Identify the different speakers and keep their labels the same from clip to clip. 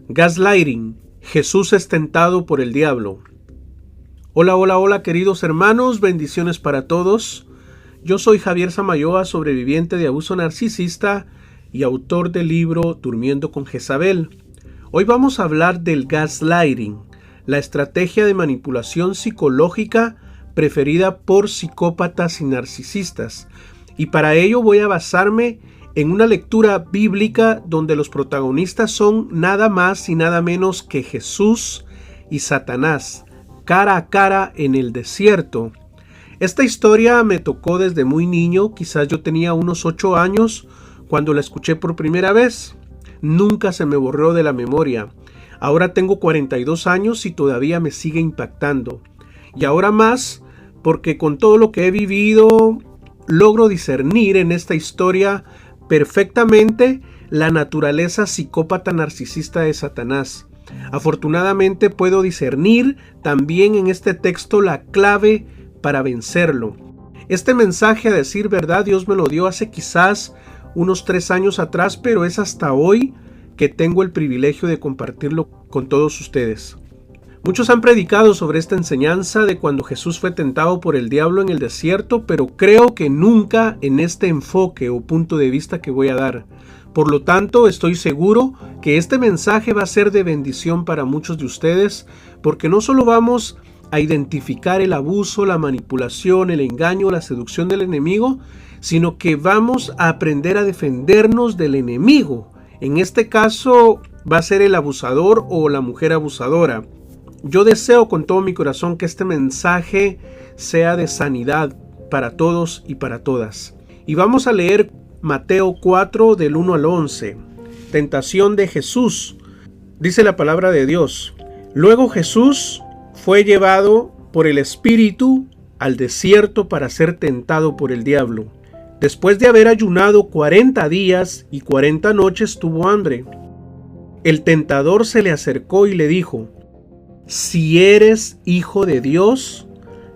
Speaker 1: Gaslighting. Jesús es tentado por el diablo. Hola queridos hermanos, bendiciones para todos. Yo soy Javier Samayoa, sobreviviente de abuso narcisista y autor del libro Durmiendo con Jezabel. Hoy vamos a hablar del gaslighting, la estrategia de manipulación psicológica preferida por psicópatas y narcisistas. Y para ello voy a basarme en una lectura bíblica donde los protagonistas son nada más y nada menos que Jesús y Satanás, cara a cara en el desierto. Esta historia me tocó desde muy niño, quizás yo tenía unos 8 años cuando la escuché por primera vez. Nunca se me borró de la memoria. Ahora tengo 42 años y todavía me sigue impactando. Y ahora más, porque con todo lo que he vivido, logro discernir en esta historia perfectamente la naturaleza psicópata narcisista de Satanás. Afortunadamente puedo discernir también en este texto la clave para vencerlo. Este mensaje, a decir verdad, Dios me lo dio hace quizás unos 3 años atrás, pero es hasta hoy que tengo el privilegio de compartirlo con todos ustedes. Muchos han predicado sobre esta enseñanza de cuando Jesús fue tentado por el diablo en el desierto, pero creo que nunca en este enfoque o punto de vista que voy a dar. Por lo tanto, estoy seguro que este mensaje va a ser de bendición para muchos de ustedes, porque no solo vamos a identificar el abuso, la manipulación, el engaño, la seducción del enemigo, sino que vamos a aprender a defendernos del enemigo. En este caso va a ser el abusador o la mujer abusadora. Yo deseo con todo mi corazón que este mensaje sea de sanidad para todos y para todas. Y vamos a leer Mateo 4 del 1 al 11. Tentación de Jesús. Dice la palabra de Dios. Luego Jesús fue llevado por el Espíritu al desierto para ser tentado por el diablo. Después de haber ayunado 40 días y 40 noches tuvo hambre. El tentador se le acercó y le dijo: si eres hijo de Dios,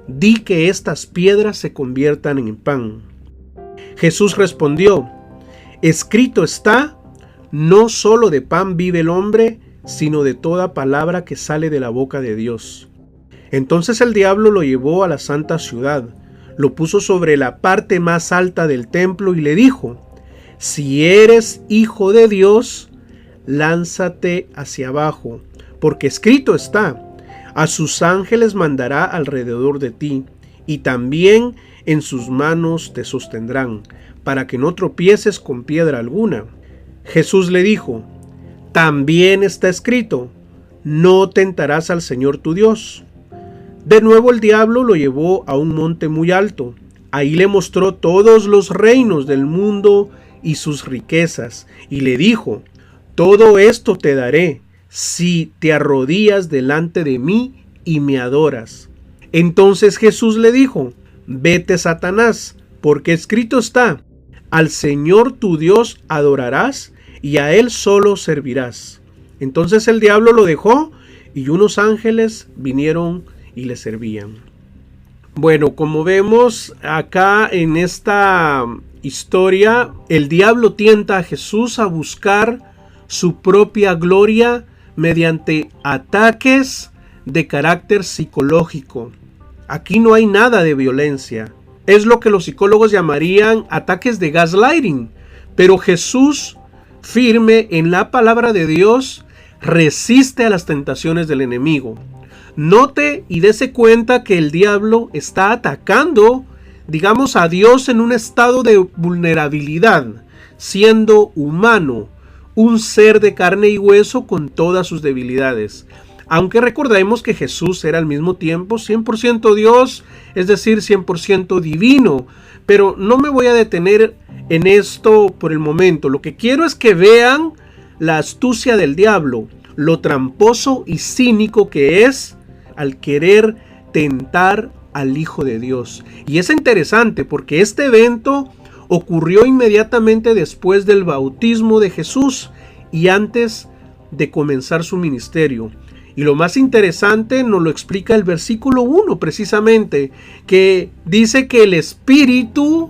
Speaker 1: di que estas piedras se conviertan en pan. Jesús respondió: escrito está, no solo de pan vive el hombre, sino de toda palabra que sale de la boca de Dios. Entonces el diablo lo llevó a la santa ciudad, lo puso sobre la parte más alta del templo y le dijo: si eres hijo de Dios, lánzate hacia abajo, porque escrito está, a sus ángeles mandará alrededor de ti, y también en sus manos te sostendrán, para que no tropieces con piedra alguna. Jesús le dijo: también está escrito, no tentarás al Señor tu Dios. De nuevo el diablo lo llevó a un monte muy alto. Ahí le mostró todos los reinos del mundo y sus riquezas, y le dijo: todo esto te daré si te arrodillas delante de mí y me adoras. Entonces Jesús le dijo: vete, Satanás, porque escrito está, al Señor tu Dios adorarás y a Él solo servirás. Entonces el diablo lo dejó y unos ángeles vinieron y le servían. Bueno, como vemos acá en esta historia, el diablo tienta a Jesús a buscar su propia gloria mediante ataques de carácter psicológico. Aquí no hay nada de violencia. Es lo que los psicólogos llamarían ataques de gaslighting. Pero Jesús, firme en la palabra de Dios, resiste a las tentaciones del enemigo. Note y dése cuenta que el diablo está atacando, digamos, a Dios en un estado de vulnerabilidad, siendo humano, un ser de carne y hueso con todas sus debilidades. Aunque recordemos que Jesús era al mismo tiempo 100% Dios, es decir, 100% divino. Pero no me voy a detener en esto por el momento. Lo que quiero es que vean la astucia del diablo, lo tramposo y cínico que es al querer tentar al Hijo de Dios. Y es interesante porque este evento ocurrió inmediatamente después del bautismo de Jesús y antes de comenzar su ministerio. Y lo más interesante nos lo explica el versículo 1 precisamente, que dice que el Espíritu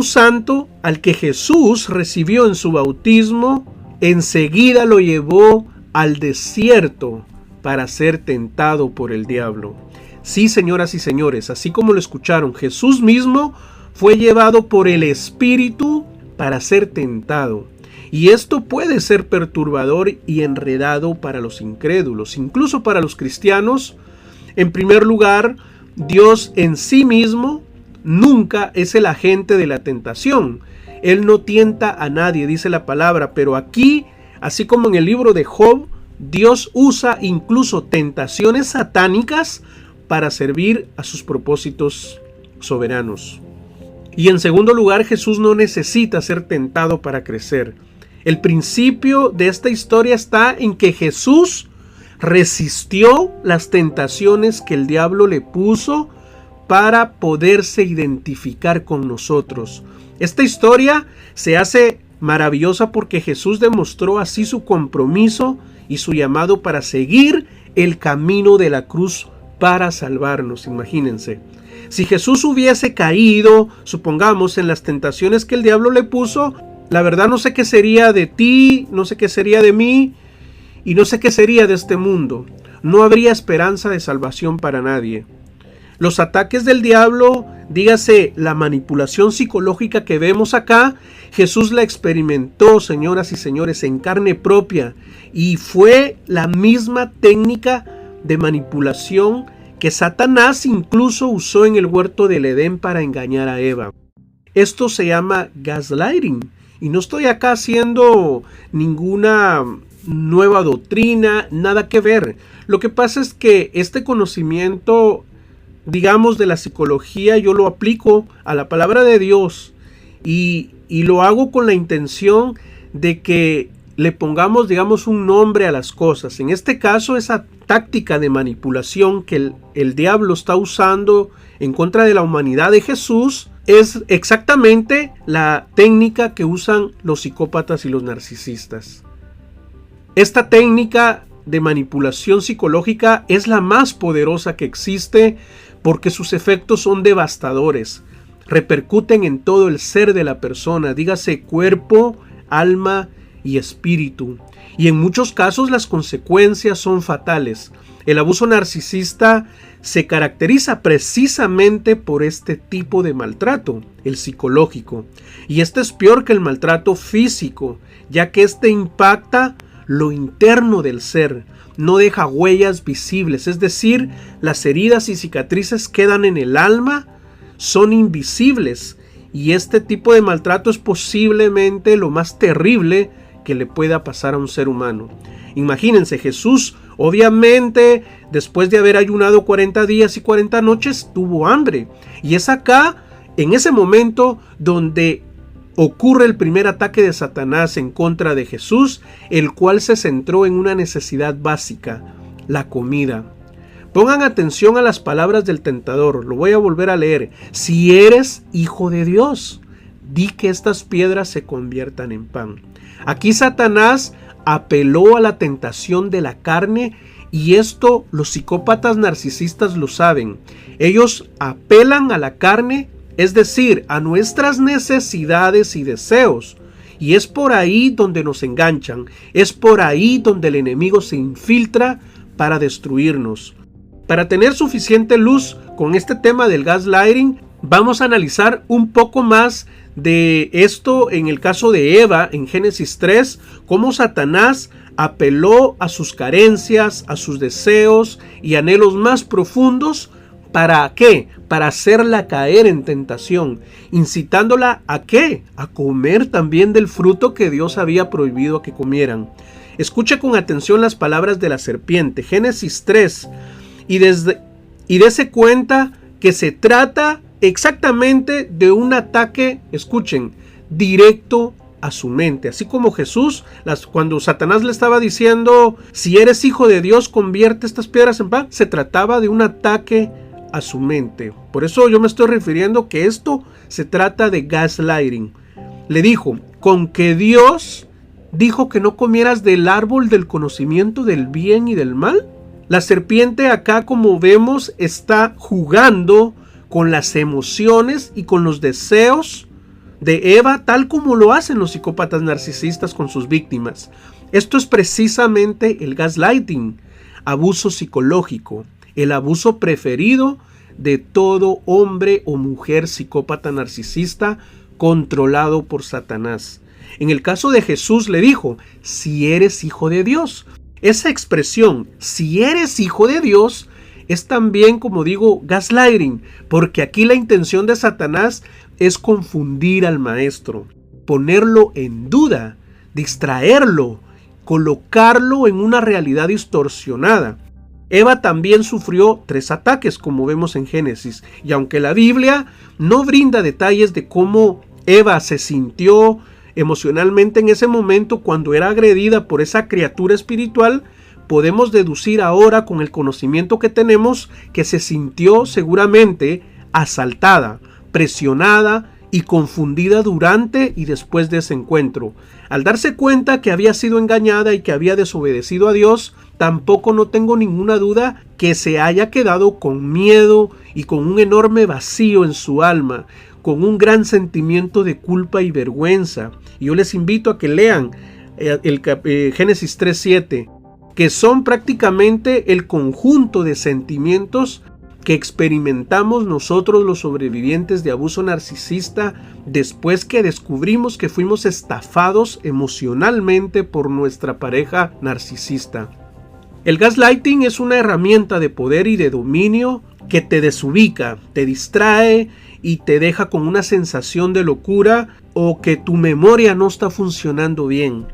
Speaker 1: Santo al que Jesús recibió en su bautismo, enseguida lo llevó al desierto para ser tentado por el diablo. Sí, señoras y señores, así como lo escucharon, Jesús mismo fue llevado por el Espíritu para ser tentado. Y esto puede ser perturbador y enredado para los incrédulos, incluso para los cristianos. En primer lugar, Dios en sí mismo nunca es el agente de la tentación. Él no tienta a nadie, dice la palabra, pero aquí, así como en el libro de Job, Dios usa incluso tentaciones satánicas para servir a sus propósitos soberanos. Y en segundo lugar, Jesús no necesita ser tentado para crecer. El principio de esta historia está en que Jesús resistió las tentaciones que el diablo le puso para poderse identificar con nosotros. Esta historia se hace maravillosa porque Jesús demostró así su compromiso y su llamado para seguir el camino de la cruz para salvarnos. Imagínense, si Jesús hubiese caído, supongamos, en las tentaciones que el diablo le puso, la verdad no sé qué sería de ti, no sé qué sería de mí y no sé qué sería de este mundo. No habría esperanza de salvación para nadie. Los ataques del diablo, dígase la manipulación psicológica que vemos acá, Jesús la experimentó, señoras y señores, en carne propia, y fue la misma técnica de manipulación que Satanás incluso usó en el huerto del Edén para engañar a Eva. Esto se llama gaslighting, y no estoy acá haciendo ninguna nueva doctrina, nada que ver. Lo que pasa es que este conocimiento, digamos, de la psicología, yo lo aplico a la palabra de Dios y lo hago con la intención de que le pongamos, digamos, un nombre a las cosas. En este caso, esa táctica de manipulación que el diablo está usando en contra de la humanidad de Jesús es exactamente la técnica que usan los psicópatas y los narcisistas. Esta técnica de manipulación psicológica es la más poderosa que existe porque sus efectos son devastadores. Repercuten en todo el ser de la persona, dígase cuerpo, alma y espíritu. Y en muchos casos las consecuencias son fatales. El abuso narcisista se caracteriza precisamente por este tipo de maltrato, el psicológico. Y este es peor que el maltrato físico, ya que este impacta lo interno del ser, no deja huellas visibles, es decir, las heridas y cicatrices quedan en el alma, son invisibles, y este tipo de maltrato es posiblemente lo más terrible que le pueda pasar a un ser humano. Imagínense, Jesús, obviamente, después de haber ayunado 40 días y 40 noches, tuvo hambre, y es acá, en ese momento, donde ocurre el primer ataque de Satanás en contra de Jesús, el cual se centró en una necesidad básica, la comida. Pongan atención a las palabras del tentador, lo voy a volver a leer. Si eres hijo de Dios, di que estas piedras se conviertan en pan. Aquí Satanás apeló a la tentación de la carne y esto los psicópatas narcisistas lo saben. Ellos apelan a la carne, es decir, a nuestras necesidades y deseos. Y es por ahí donde nos enganchan, es por ahí donde el enemigo se infiltra para destruirnos. Para tener suficiente luz con este tema del gaslighting, vamos a analizar un poco más de esto en el caso de Eva en Génesis 3, cómo Satanás apeló a sus carencias, a sus deseos y anhelos más profundos. ¿Para qué? Para hacerla caer en tentación, incitándola ¿a qué? A comer también del fruto que Dios había prohibido que comieran. Escuche con atención las palabras de la serpiente, Génesis 3, y dése cuenta que se trata exactamente de un ataque, escuchen, directo a su mente. Así como Jesús, cuando Satanás le estaba diciendo, si eres hijo de Dios, convierte estas piedras en pan, se trataba de un ataque a su mente. Por eso yo me estoy refiriendo que esto se trata de gaslighting. Le dijo, con que Dios dijo que no comieras del árbol del conocimiento del bien y del mal. La serpiente acá, como vemos, está jugando con las emociones y con los deseos de Eva, tal como lo hacen los psicópatas narcisistas con sus víctimas. Esto es precisamente el gaslighting, abuso psicológico, el abuso preferido de todo hombre o mujer psicópata narcisista controlado por Satanás. En el caso de Jesús le dijo, si eres hijo de Dios. Esa expresión, si eres hijo de Dios, es también, como digo, gaslighting, porque aquí la intención de Satanás es confundir al maestro, ponerlo en duda, distraerlo, colocarlo en una realidad distorsionada. Eva también sufrió 3 ataques, como vemos en Génesis, y aunque la Biblia no brinda detalles de cómo Eva se sintió emocionalmente en ese momento cuando era agredida por esa criatura espiritual, podemos deducir ahora con el conocimiento que tenemos que se sintió seguramente asaltada, presionada y confundida durante y después de ese encuentro. Al darse cuenta que había sido engañada y que había desobedecido a Dios, tampoco no tengo ninguna duda que se haya quedado con miedo y con un enorme vacío en su alma, con un gran sentimiento de culpa y vergüenza. Y yo les invito a que lean Génesis 3:7, que son prácticamente el conjunto de sentimientos que experimentamos nosotros los sobrevivientes de abuso narcisista después que descubrimos que fuimos estafados emocionalmente por nuestra pareja narcisista. El gaslighting es una herramienta de poder y de dominio que te desubica, te distrae y te deja con una sensación de locura o que tu memoria no está funcionando bien.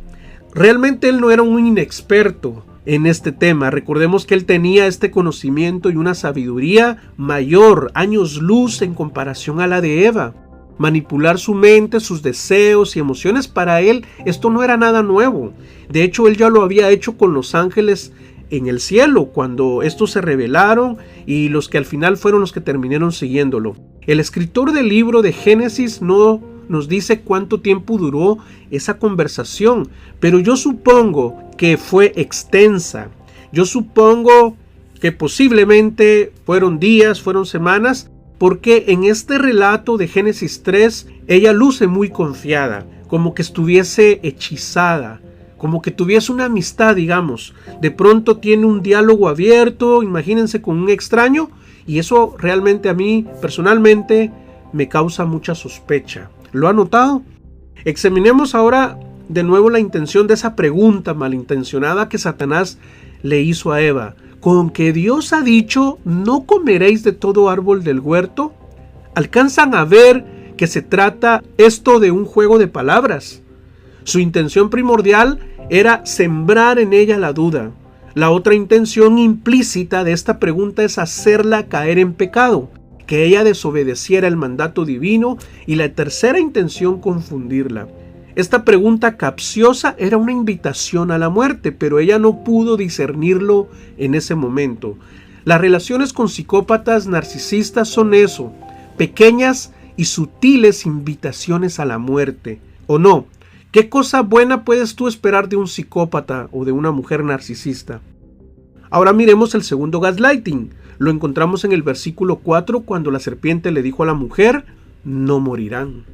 Speaker 1: Realmente él no era un inexperto en este tema. Recordemos que él tenía este conocimiento y una sabiduría mayor, años luz en comparación a la de Eva. Manipular su mente, sus deseos y emociones, para él esto no era nada nuevo. De hecho, él ya lo había hecho con los ángeles en el cielo, cuando estos se rebelaron y los que al final fueron los que terminaron siguiéndolo. El escritor del libro de Génesis no nos dice cuánto tiempo duró esa conversación, pero yo supongo que fue extensa. Yo supongo que posiblemente fueron días, fueron semanas, porque en este relato de Génesis 3, ella luce muy confiada, como que estuviese hechizada, como que tuviese una amistad, digamos. De pronto tiene un diálogo abierto, imagínense, con un extraño, y eso realmente a mí, personalmente, me causa mucha sospecha. ¿Lo ha notado? Examinemos ahora de nuevo la intención de esa pregunta malintencionada que Satanás le hizo a Eva. ¿Con que Dios ha dicho, no comeréis de todo árbol del huerto? ¿Alcanzan a ver que se trata esto de un juego de palabras? Su intención primordial era sembrar en ella la duda. La otra intención implícita de esta pregunta es hacerla caer en pecado, que ella desobedeciera el mandato divino, y la tercera intención, confundirla. Esta pregunta capciosa era una invitación a la muerte, pero ella no pudo discernirlo en ese momento. Las relaciones con psicópatas narcisistas son eso, pequeñas y sutiles invitaciones a la muerte. ¿O no? ¿Qué cosa buena puedes tú esperar de un psicópata o de una mujer narcisista? Ahora miremos el segundo gaslighting. Lo encontramos en el versículo 4, cuando la serpiente le dijo a la mujer, no morirán.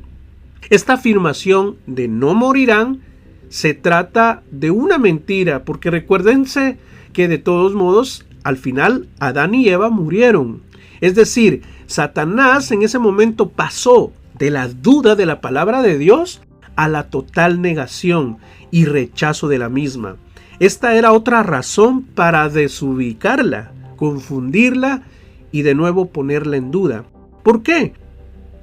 Speaker 1: Esta afirmación de no morirán se trata de una mentira, porque recuérdense que de todos modos, al final, Adán y Eva murieron. Es decir, Satanás en ese momento pasó de la duda de la palabra de Dios a la total negación y rechazo de la misma. Esta era otra razón para desubicarla, confundirla y de nuevo ponerla en duda. ¿Por qué?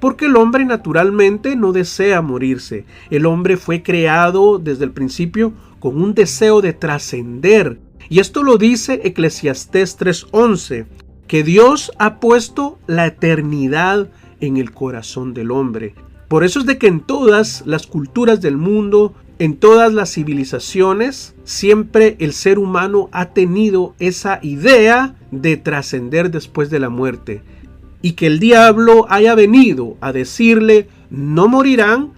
Speaker 1: Porque el hombre naturalmente no desea morirse. El hombre fue creado desde el principio con un deseo de trascender. Y esto lo dice Eclesiastés 3:11, que Dios ha puesto la eternidad en el corazón del hombre. Por eso es de que en todas las culturas del mundo, en todas las civilizaciones, siempre el ser humano ha tenido esa idea de trascender después de la muerte. Y que el diablo haya venido a decirle no morirán,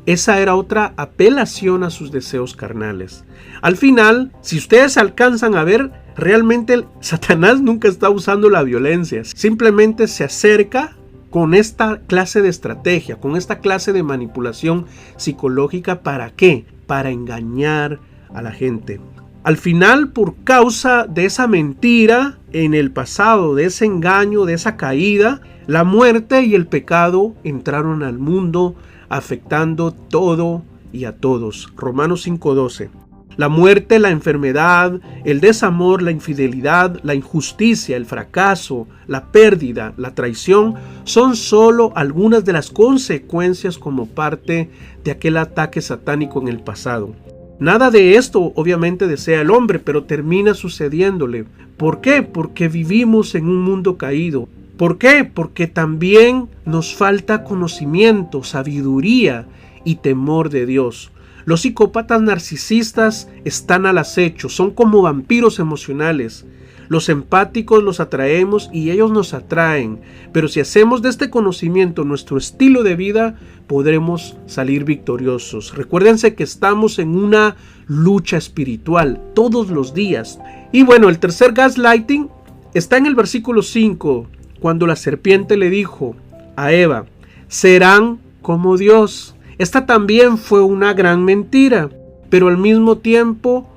Speaker 1: esa era otra apelación a sus deseos carnales. Al final, si ustedes alcanzan a ver, realmente Satanás nunca está usando la violencia. Simplemente se acerca con esta clase de estrategia, con esta clase de manipulación psicológica. ¿Para qué? Para engañar a la gente. Al final, por causa de esa mentira en el pasado, de ese engaño, de esa caída, la muerte y el pecado entraron al mundo, afectando todo y a todos. Romanos 5:12. La muerte, la enfermedad, el desamor, la infidelidad, la injusticia, el fracaso, la pérdida, la traición, son solo algunas de las consecuencias como parte de aquel ataque satánico en el pasado. Nada de esto obviamente desea el hombre, pero termina sucediéndole. ¿Por qué? Porque vivimos en un mundo caído. ¿Por qué? Porque también nos falta conocimiento, sabiduría y temor de Dios. Los psicópatas narcisistas están al acecho, son como vampiros emocionales. Los empáticos los atraemos y ellos nos atraen, pero si hacemos de este conocimiento nuestro estilo de vida, podremos salir victoriosos. Recuérdense que estamos en una lucha espiritual todos los días. Y bueno, el tercer gaslighting está en el versículo 5, cuando la serpiente le dijo a Eva, serán como Dios. Esta también fue una gran mentira, pero al mismo tiempo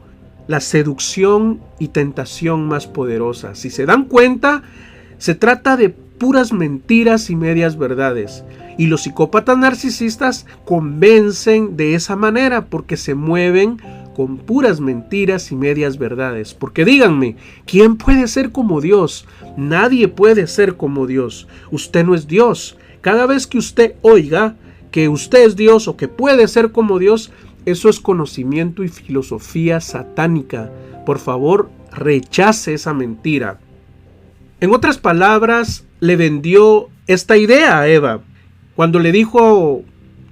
Speaker 1: la seducción y tentación más poderosa. Si se dan cuenta, se trata de puras mentiras y medias verdades. Y los psicópatas narcisistas convencen de esa manera porque se mueven con puras mentiras y medias verdades. Porque díganme, ¿quién puede ser como Dios? Nadie puede ser como Dios. Usted no es Dios. Cada vez que usted oiga que usted es Dios o que puede ser como Dios, eso es conocimiento y filosofía satánica. Por favor, rechace esa mentira. En otras palabras, le vendió esta idea a Eva cuando le dijo,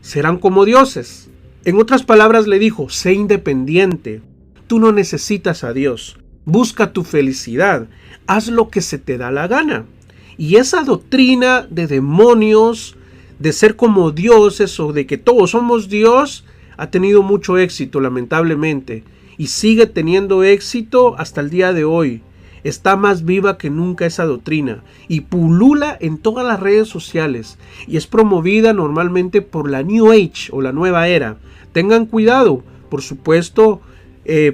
Speaker 1: serán como dioses. En otras palabras le dijo, sé independiente. Tú no necesitas a Dios. Busca tu felicidad. Haz lo que se te da la gana. Y esa doctrina de demonios, de ser como dioses o de que todos somos Dios, ha tenido mucho éxito lamentablemente y sigue teniendo éxito hasta el día de hoy. Está más viva que nunca esa doctrina y pulula en todas las redes sociales y es promovida normalmente por la New Age o la nueva era. Tengan cuidado, por supuesto,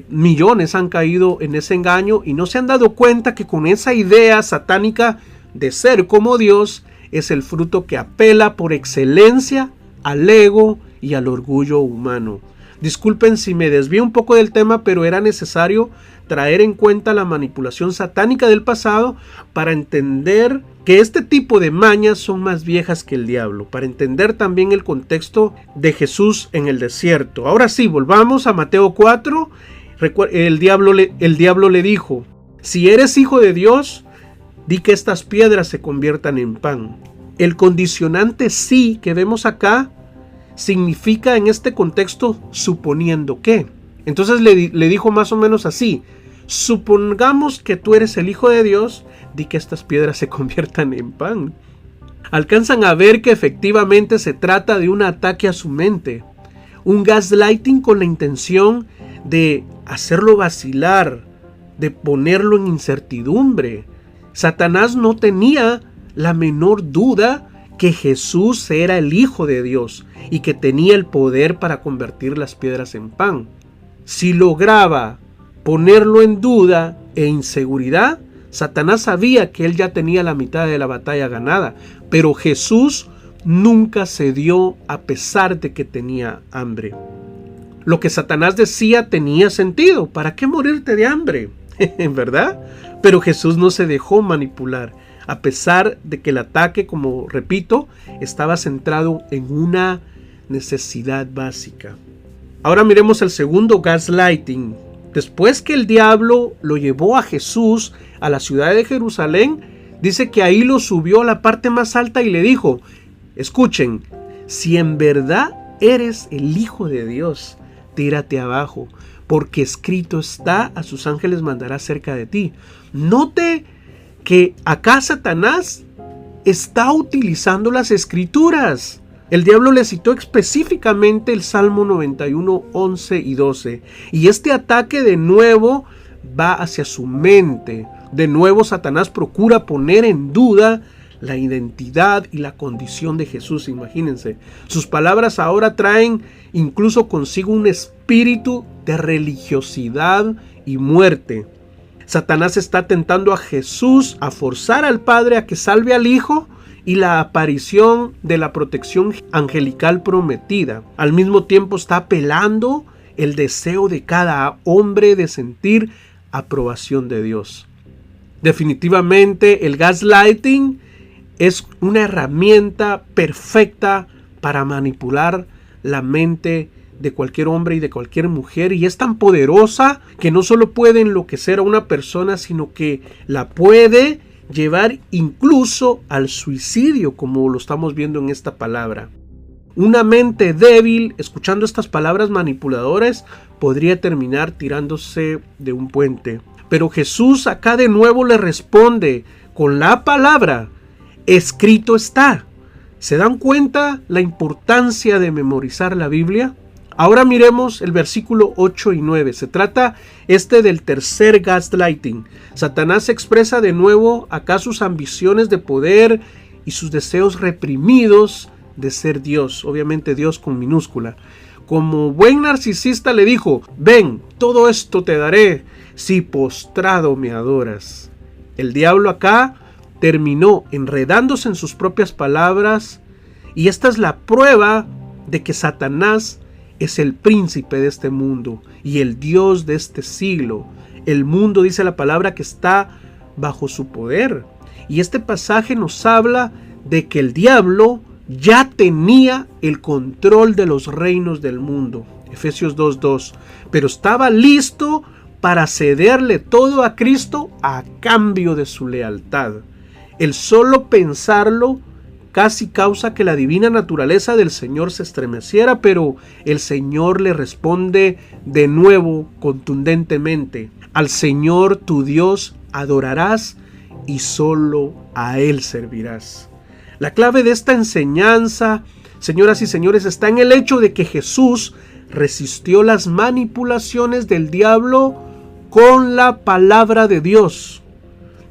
Speaker 1: millones han caído en ese engaño y no se han dado cuenta que con esa idea satánica de ser como Dios es el fruto que apela por excelencia al ego y al orgullo humano. Disculpen si me desvío un poco del tema, pero era necesario traer en cuenta la manipulación satánica del pasado para entender que este tipo de mañas son más viejas que el diablo, para entender también el contexto de Jesús en el desierto. Ahora sí, volvamos a Mateo 4. El diablo le dijo, si eres hijo de Dios, di que estas piedras se conviertan en pan. El condicionante sí que vemos acá significa en este contexto suponiendo que. Entonces le dijo más o menos así, supongamos que tú eres el hijo de Dios, di que estas piedras se conviertan en pan. Alcanzan a ver que efectivamente se trata de un ataque a su mente, un gaslighting con la intención de hacerlo vacilar, de ponerlo en incertidumbre. Satanás no tenía la menor duda que Jesús era el Hijo de Dios y que tenía el poder para convertir las piedras en pan. Si lograba ponerlo en duda e inseguridad, Satanás sabía que él ya tenía la mitad de la batalla ganada, pero Jesús nunca cedió a pesar de que tenía hambre. Lo que Satanás decía tenía sentido. ¿Para qué morirte de hambre? ¿Verdad? Pero Jesús no se dejó manipular, a pesar de que el ataque, como repito, estaba centrado en una necesidad básica. Ahora miremos el segundo gaslighting. Después que el diablo lo llevó a Jesús a la ciudad de Jerusalén, dice que ahí lo subió a la parte más alta y le dijo, escuchen, si en verdad eres el Hijo de Dios, tírate abajo, porque escrito está, a sus ángeles mandará cerca de ti. Note que acá Satanás está utilizando las escrituras. El diablo le citó específicamente el Salmo 91, 11 y 12. Y este ataque de nuevo va hacia su mente. De nuevo Satanás procura poner en duda la identidad y la condición de Jesús. Imagínense, sus palabras ahora traen incluso consigo un espíritu de religiosidad y muerte. Satanás está tentando a Jesús a forzar al Padre a que salve al Hijo y la aparición de la protección angelical prometida. Al mismo tiempo está apelando el deseo de cada hombre de sentir aprobación de Dios. Definitivamente el gaslighting es una herramienta perfecta para manipular la mente de cualquier hombre y de cualquier mujer, y es tan poderosa que no solo puede enloquecer a una persona, sino que la puede llevar incluso al suicidio, como lo estamos viendo en esta palabra. Una mente débil, escuchando estas palabras manipuladoras, podría terminar tirándose de un puente. Pero Jesús acá de nuevo le responde con la palabra: escrito está. ¿Se dan cuenta la importancia de memorizar la Biblia? Ahora miremos el versículo 8 y 9. Se trata del tercer gaslighting. Satanás expresa de nuevo acá sus ambiciones de poder y sus deseos reprimidos de ser Dios. Obviamente Dios con minúscula. Como buen narcisista le dijo: ven, todo esto te daré si postrado me adoras. El diablo acá terminó enredándose en sus propias palabras, y esta es la prueba de que Satanás es el príncipe de este mundo y el Dios de este siglo. El mundo, dice la palabra, que está bajo su poder. Y este pasaje nos habla de que el diablo ya tenía el control de los reinos del mundo. Efesios 2:2. Pero estaba listo para cederle todo a Cristo a cambio de su lealtad. El solo pensarlo casi causa que la divina naturaleza del Señor se estremeciera, pero el Señor le responde de nuevo contundentemente: al Señor tu Dios adorarás y solo a Él servirás. La clave de esta enseñanza, señoras y señores, está en el hecho de que Jesús resistió las manipulaciones del diablo con la palabra de Dios.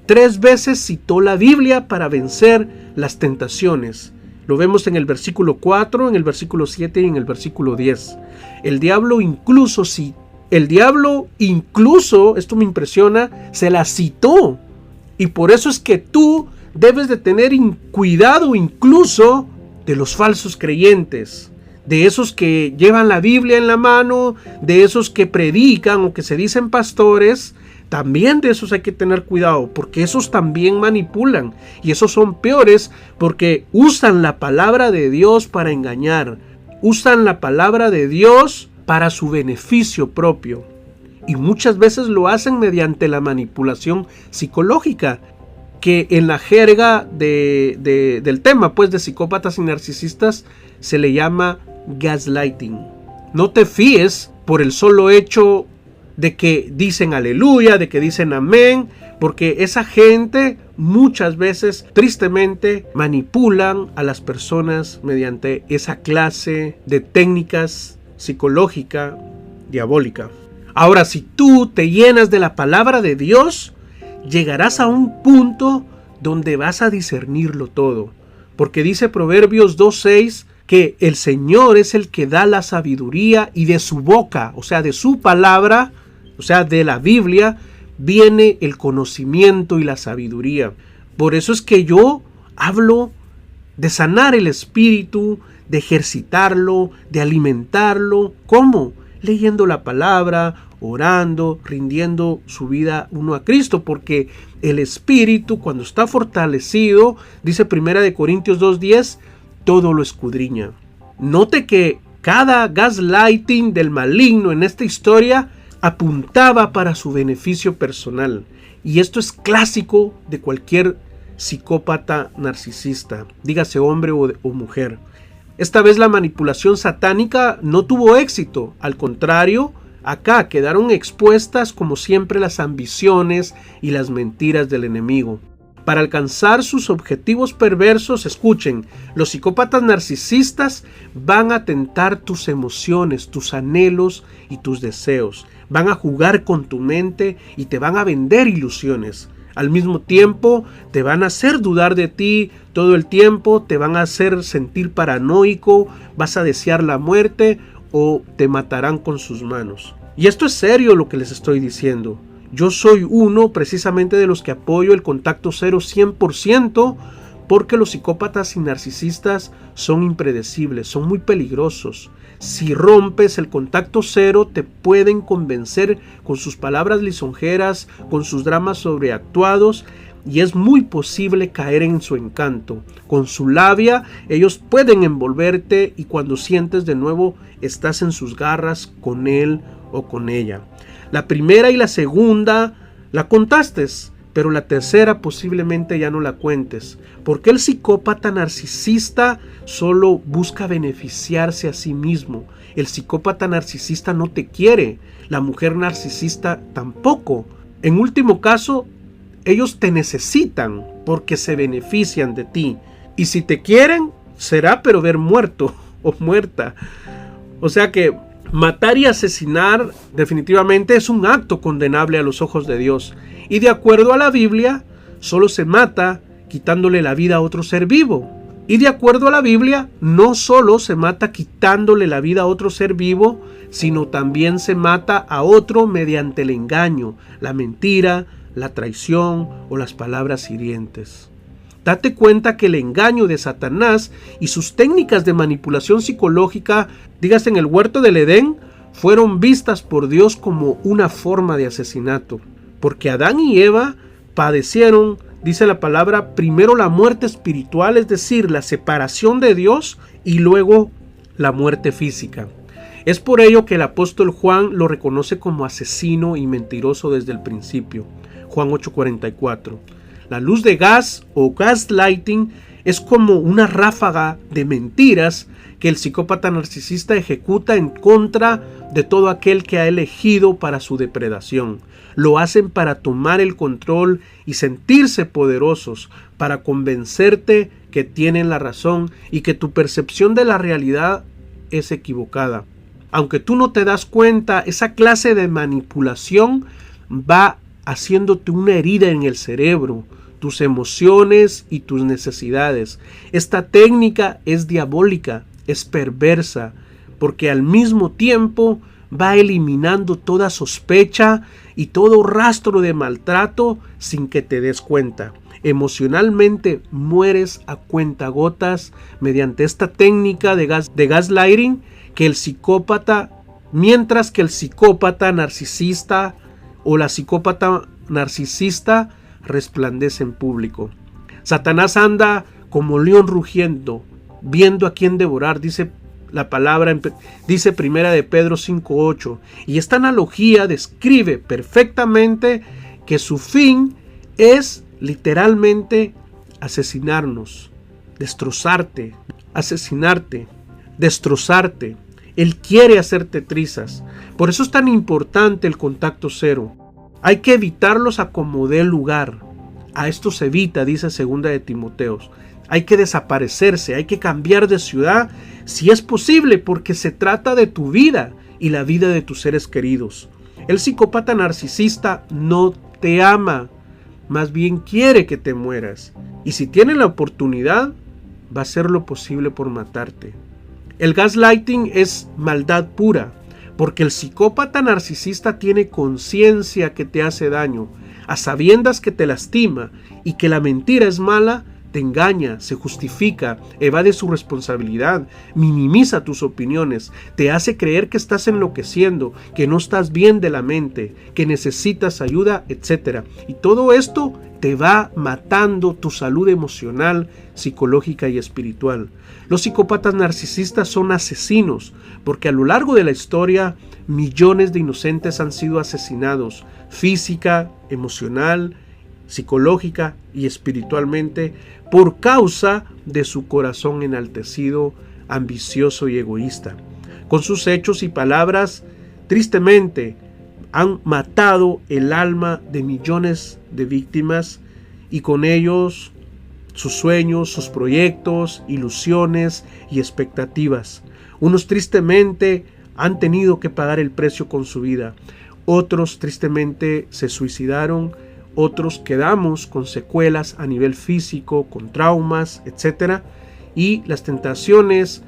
Speaker 1: 3 veces citó la Biblia para vencer las tentaciones. Lo vemos en el versículo 4, en el versículo 7 y en el versículo 10. El diablo incluso, esto me impresiona, se la citó. Y por eso es que tú debes de tener cuidado incluso de los falsos creyentes, de esos que llevan la Biblia en la mano, de esos que predican o que se dicen pastores. También de esos hay que tener cuidado, porque esos también manipulan, y esos son peores porque usan la palabra de Dios para engañar, usan la palabra de Dios para su beneficio propio, y muchas veces lo hacen mediante la manipulación psicológica, que en la jerga del tema, pues, de psicópatas y narcisistas, se le llama gaslighting. No te fíes por el solo hecho de que dicen aleluya, de que dicen amén, porque esa gente muchas veces, tristemente, manipulan a las personas mediante esa clase de técnicas psicológica diabólica. Ahora, si tú te llenas de la palabra de Dios, llegarás a un punto donde vas a discernirlo todo, porque dice Proverbios 2:6 que el Señor es el que da la sabiduría, y de su boca, o sea, de su palabra, o sea, de la Biblia, viene el conocimiento y la sabiduría. Por eso es que yo hablo de sanar el espíritu, de ejercitarlo, de alimentarlo. ¿Cómo? Leyendo la palabra, orando, rindiendo su vida uno a Cristo, porque el espíritu, cuando está fortalecido, dice 1 Corintios 2:10, todo lo escudriña. Note que cada gaslighting del maligno en esta historia apuntaba para su beneficio personal, y esto es clásico de cualquier psicópata narcisista, dígase hombre o mujer. Esta vez la manipulación satánica no tuvo éxito, al contrario, acá quedaron expuestas como siempre las ambiciones y las mentiras del enemigo. Para alcanzar sus objetivos perversos, escuchen, los psicópatas narcisistas van a tentar tus emociones, tus anhelos y tus deseos. Van a jugar con tu mente y te van a vender ilusiones. Al mismo tiempo, te van a hacer dudar de ti todo el tiempo, te van a hacer sentir paranoico, vas a desear la muerte o te matarán con sus manos. Y esto es serio lo que les estoy diciendo. Yo soy uno precisamente de los que apoyo el contacto cero 100%, porque los psicópatas y narcisistas son impredecibles, son muy peligrosos. Si rompes el contacto cero, te pueden convencer con sus palabras lisonjeras, con sus dramas sobreactuados, y es muy posible caer en su encanto. Con su labia, ellos pueden envolverte y cuando sientes de nuevo, estás en sus garras con él o con ella. La primera y la segunda la contaste, pero la tercera posiblemente ya no la cuentes, porque el psicópata narcisista solo busca beneficiarse a sí mismo. El psicópata narcisista no te quiere, la mujer narcisista tampoco. En último caso, ellos te necesitan porque se benefician de ti. Y si te quieren, será pero ver muerto o muerta. O sea que matar y asesinar definitivamente es un acto condenable a los ojos de Dios. Y de acuerdo a la Biblia, solo se mata quitándole la vida a otro ser vivo. Y de acuerdo a la Biblia, no solo se mata quitándole la vida a otro ser vivo, sino también se mata a otro mediante el engaño, la mentira, la traición o las palabras hirientes. Date cuenta que el engaño de Satanás y sus técnicas de manipulación psicológica, dígase en el huerto del Edén, fueron vistas por Dios como una forma de asesinato. Porque Adán y Eva padecieron, dice la palabra, primero la muerte espiritual, es decir, la separación de Dios, y luego la muerte física. Es por ello que el apóstol Juan lo reconoce como asesino y mentiroso desde el principio. Juan 8:44. La luz de gas o gaslighting es como una ráfaga de mentiras que el psicópata narcisista ejecuta en contra de todo aquel que ha elegido para su depredación. Lo hacen para tomar el control y sentirse poderosos, para convencerte que tienen la razón y que tu percepción de la realidad es equivocada. Aunque tú no te das cuenta, esa clase de manipulación va haciéndote una herida en el cerebro, tus emociones y tus necesidades. Esta técnica es diabólica, es perversa, porque al mismo tiempo va eliminando toda sospecha y todo rastro de maltrato sin que te des cuenta. Emocionalmente mueres a cuentagotas mediante esta técnica de gaslighting que el psicópata, mientras que el psicópata narcisista o la psicópata narcisista resplandece en público. Satanás anda como león rugiendo, viendo a quién devorar, dice la palabra, dice Primera de Pedro 5:8. Y esta analogía describe perfectamente que su fin es literalmente asesinarnos, destrozarte, asesinarte, destrozarte. Él quiere hacerte trizas. Por eso es tan importante el contacto cero. Hay que evitarlos a como dé lugar. A esto se evita, dice 2 de Timoteos. Hay que desaparecerse, hay que cambiar de ciudad si es posible, porque se trata de tu vida y la vida de tus seres queridos. El psicópata narcisista no te ama, más bien quiere que te mueras. Y si tiene la oportunidad, va a hacer lo posible por matarte. El gaslighting es maldad pura, porque el psicópata narcisista tiene conciencia que te hace daño, a sabiendas que te lastima y que la mentira es mala. Te engaña, se justifica, evade su responsabilidad, minimiza tus opiniones, te hace creer que estás enloqueciendo, que no estás bien de la mente, que necesitas ayuda, etc. Y todo esto te va matando tu salud emocional, psicológica y espiritual. Los psicópatas narcisistas son asesinos, porque a lo largo de la historia millones de inocentes han sido asesinados, física, emocional, psicológica y espiritualmente, por causa de su corazón enaltecido, ambicioso y egoísta. Con sus hechos y palabras, tristemente, han matado el alma de millones de víctimas y con ellos sus sueños, sus proyectos, ilusiones y expectativas. Unos tristemente han tenido que pagar el precio con su vida. Otros tristemente se suicidaron otros quedamos con secuelas a nivel físico, con traumas, etc. Y las tentaciones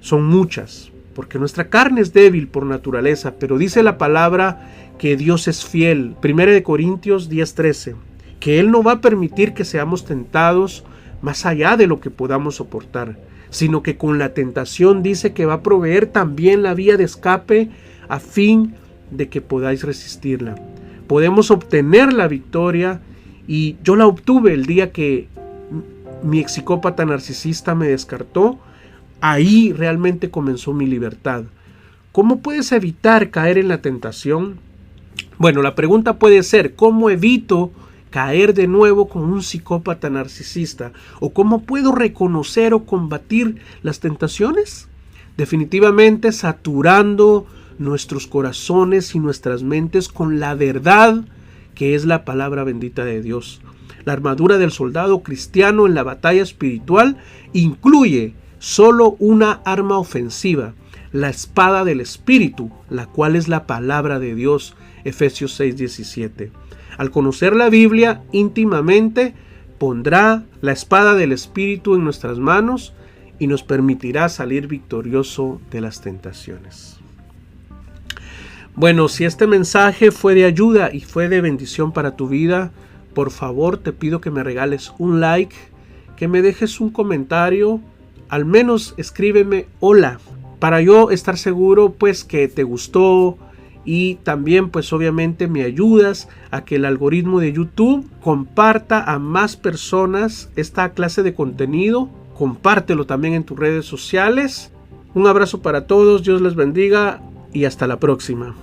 Speaker 1: son muchas, porque nuestra carne es débil por naturaleza, pero dice la palabra que Dios es fiel. 1 Corintios 10:13, que Él no va a permitir que seamos tentados más allá de lo que podamos soportar, sino que con la tentación dice que va a proveer también la vía de escape a fin de que podáis resistirla. Podemos obtener la victoria, y yo la obtuve el día que mi psicópata narcisista me descartó. Ahí realmente comenzó mi libertad. ¿Cómo puedes evitar caer en la tentación? Bueno, la pregunta puede ser: ¿cómo evito caer de nuevo con un psicópata narcisista? ¿O cómo puedo reconocer o combatir las tentaciones? Definitivamente saturando nuestros corazones y nuestras mentes con la verdad que es la palabra bendita de Dios. La armadura del soldado cristiano en la batalla espiritual incluye solo una arma ofensiva: la espada del Espíritu, la cual es la palabra de Dios. Efesios 6:17. Al conocer la Biblia íntimamente, pondrá la espada del Espíritu en nuestras manos y nos permitirá salir victorioso de las tentaciones. Bueno, si este mensaje fue de ayuda y fue de bendición para tu vida, por favor te pido que me regales un like, que me dejes un comentario, al menos escríbeme hola, para yo estar seguro pues que te gustó. Y también pues obviamente me ayudas a que el algoritmo de YouTube comparta a más personas esta clase de contenido. Compártelo también en tus redes sociales. Un abrazo para todos, Dios les bendiga y hasta la próxima.